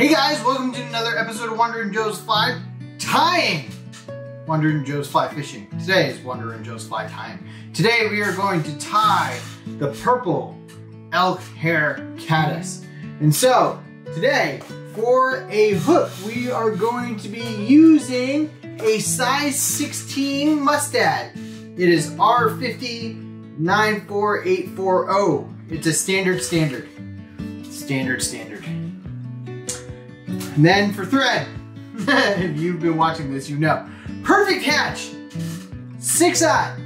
Hey guys, welcome to another episode of Wander and Joe's Fly Tying. Wander and Joe's Fly Fishing. Today is Wander and Joe's Fly Tying. Today we are going to tie the purple elk hair caddis. And so, today, for a hook, we are going to be using a size 16 Mustad. It is R50 94840. It's a standard. And then for thread, if you've been watching this, you know. Perfect hatch, 6/0.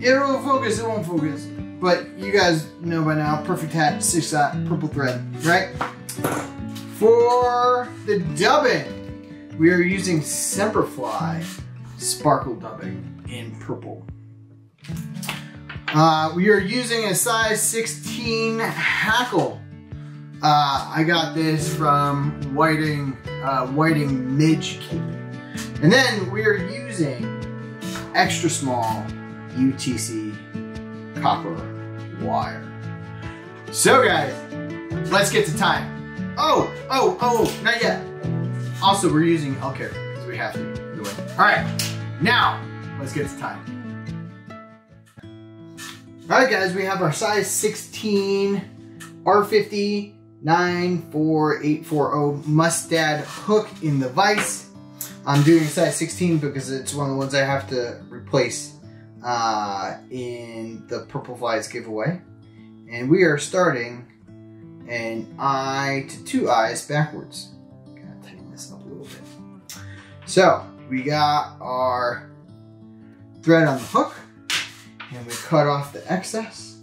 It'll focus, it won't focus. But you guys know by now, perfect hatch, 6/0, purple thread, right? For the dubbing, we are using Semperfli sparkle dubbing in purple. We are using a size 16 hackle. I got this from Whiting Midge Keeping. And then we are using extra small UTX copper wire. So guys, let's get to tying. Oh, not yet. Also, we're using elk hair because we have to. All right, now let's get to tying. All right, guys, we have our size 16 R50 94840 Mustad hook in the vise. I'm doing size 16 because it's one of the ones I have to replace in the Purple Flies giveaway. And we are starting an eye to 2 eyes backwards. Gotta tighten this up a little bit. So we got our thread on the hook and we cut off the excess.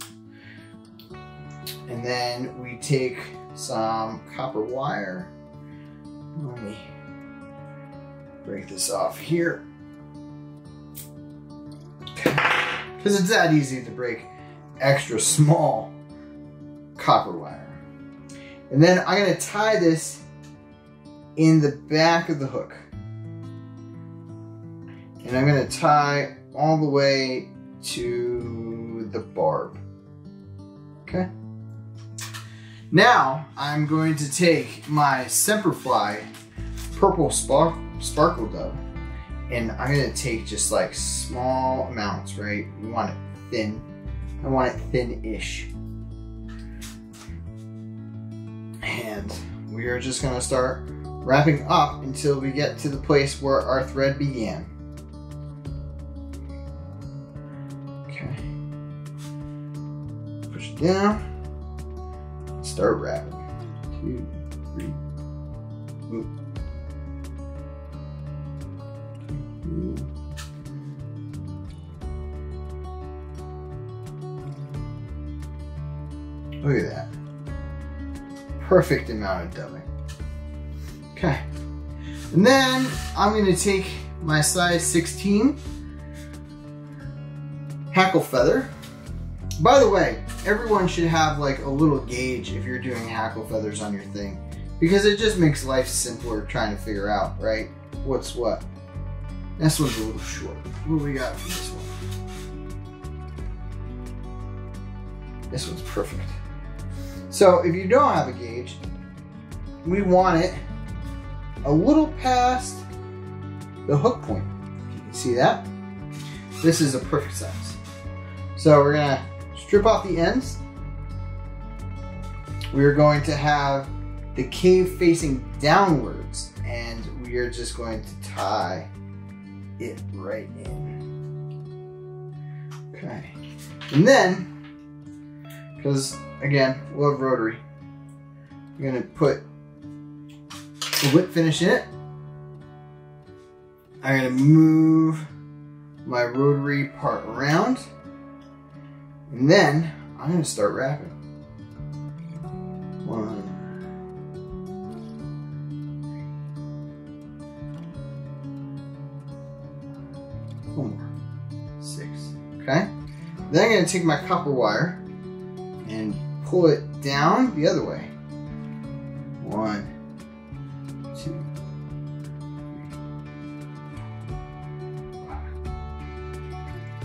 And then we take some copper wire. Let me break this off here. Because it's that easy to break extra small copper wire. And then I'm going to tie this in the back of the hook. And I'm going to tie all the way to the barb. Okay? Now, I'm going to take my Semperfli purple sparkle dove, and I'm going to take just like small amounts, right? We want it thin. I want it thin-ish. And we are just going to start wrapping up until we get to the place where our thread began. Okay. Push it down. Start wrapping. 2, 3. Move. Look at that. Perfect amount of dubbing. Okay. And then I'm going to take my size 16 hackle feather. By the way, everyone should have like a little gauge if you're doing hackle feathers on your thing, because it just makes life simpler trying to figure out, right? What's what. This one's a little short. What do we got for this one? This one's perfect. So if you don't have a gauge, we want it a little past the hook point. You can see that. This is a perfect size. So we're gonna strip off the ends. We are going to have the cave facing downwards, and we are just going to tie it right in. Okay. And then, because again, we'll have rotary, I'm going to put the whip finish in it. I'm going to move my rotary part around. And then I'm going to start wrapping. 1, 1 more, 6. Okay. Then I'm going to take my copper wire and pull it down the other way. 1, 2, 3.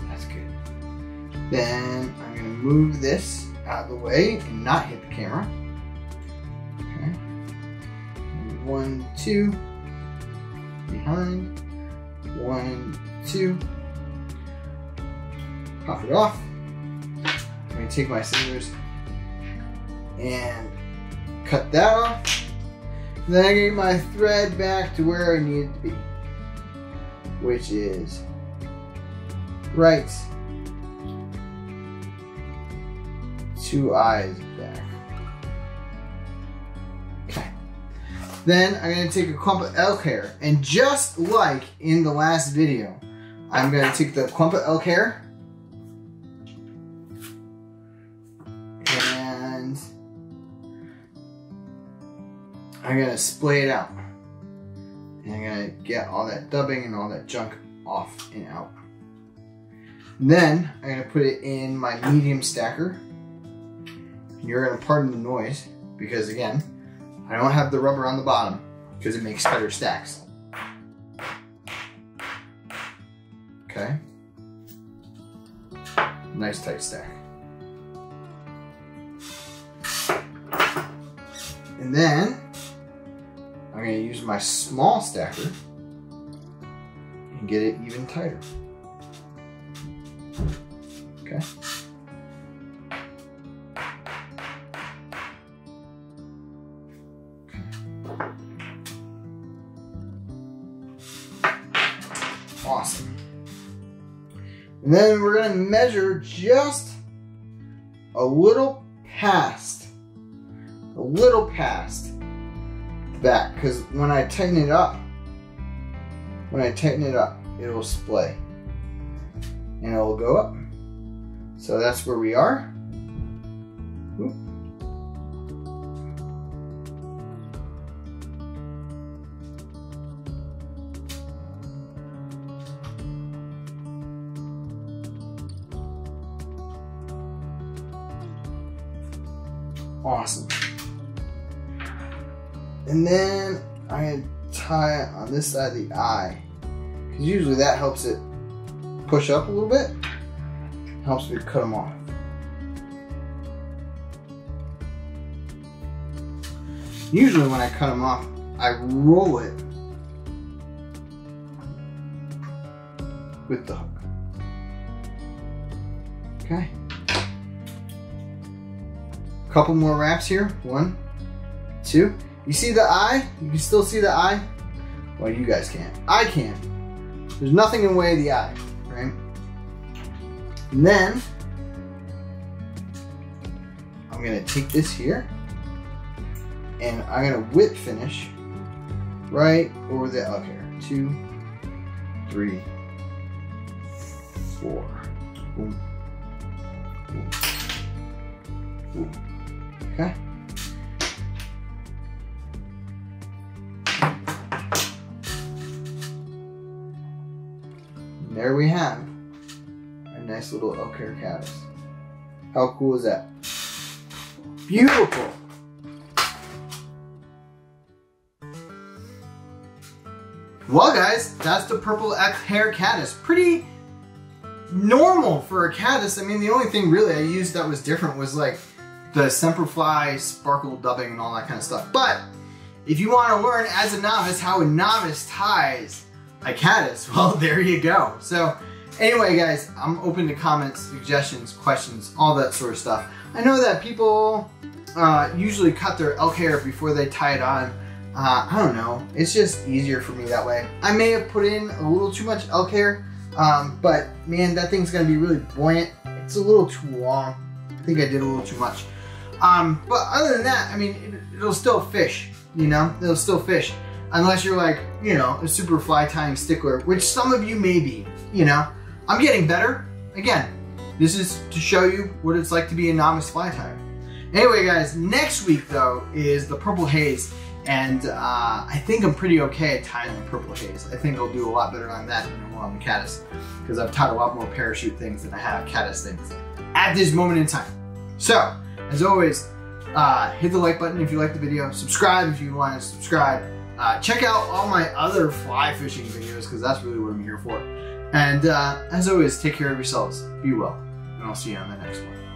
That's good. Then I'm going to move this out of the way and not hit the camera. Okay. 1, 2, behind, 1, 2, pop it off. I'm going to take my scissors and cut that off. Then I get my thread back to where I need it to be, which is right 2 eyes back. Okay. Then I'm going to take a clump of elk hair, and just like in the last video, I'm going to take the clump of elk hair and I'm going to splay it out. And I'm going to get all that dubbing and all that junk off and out. And then I'm going to put it in my medium stacker. You're going to pardon the noise because, again, I don't have the rubber on the bottom because it makes better stacks. Okay. Nice tight stack. And then I'm going to use my small stacker and get it even tighter. Okay. Awesome. And then we're going to measure just a little past the back, because when I tighten it up, it'll splay and it'll go up. So that's where we are. Oop. Awesome. And then I'm going to tie it on this side of the eye, because usually that helps it push up a little bit. Helps me cut them off. Usually when I cut them off, I roll it with the hook. Okay. Couple more wraps here. 1, 2. You see the eye? You can still see the eye? Well, you guys can't. I can. There's nothing in the way of the eye, right? And then I'm gonna take this here and I'm gonna whip finish right over the elk hair. 2, 3, 4. Boom. Boom. Boom. Okay. And there we have a nice little elk hair caddis. How cool is that? Beautiful. Well, guys, that's the purple elk hair caddis. Pretty normal for a caddis. I mean, the only thing really I used that was different was like the Semperfli sparkle dubbing and all that kind of stuff. But if you want to learn as a novice how a novice ties a caddis, well, there you go. So anyway, guys, I'm open to comments, suggestions, questions, all that sort of stuff. I know that people usually cut their elk hair before they tie it on. I don't know. It's just easier for me that way. I may have put in a little too much elk hair, but man, that thing's gonna be really buoyant. It's a little too long. I think I did a little too much. But other than that, I mean, it'll still fish, you know? It'll still fish. Unless you're like, you know, a super fly tying stickler, which some of you may be, you know? I'm getting better. Again, this is to show you what it's like to be a novice fly tyer. Anyway, guys, next week, though, is the purple haze. And I think I'm pretty okay at tying the purple haze. I think I'll do a lot better on that than I will on the caddis, because I've tied a lot more parachute things than I have caddis things at this moment in time. So, as always, hit the like button if you like the video, subscribe if you want to subscribe, check out all my other fly fishing videos, because that's really what I'm here for. And as always, take care of yourselves, be well, and I'll see you on the next one.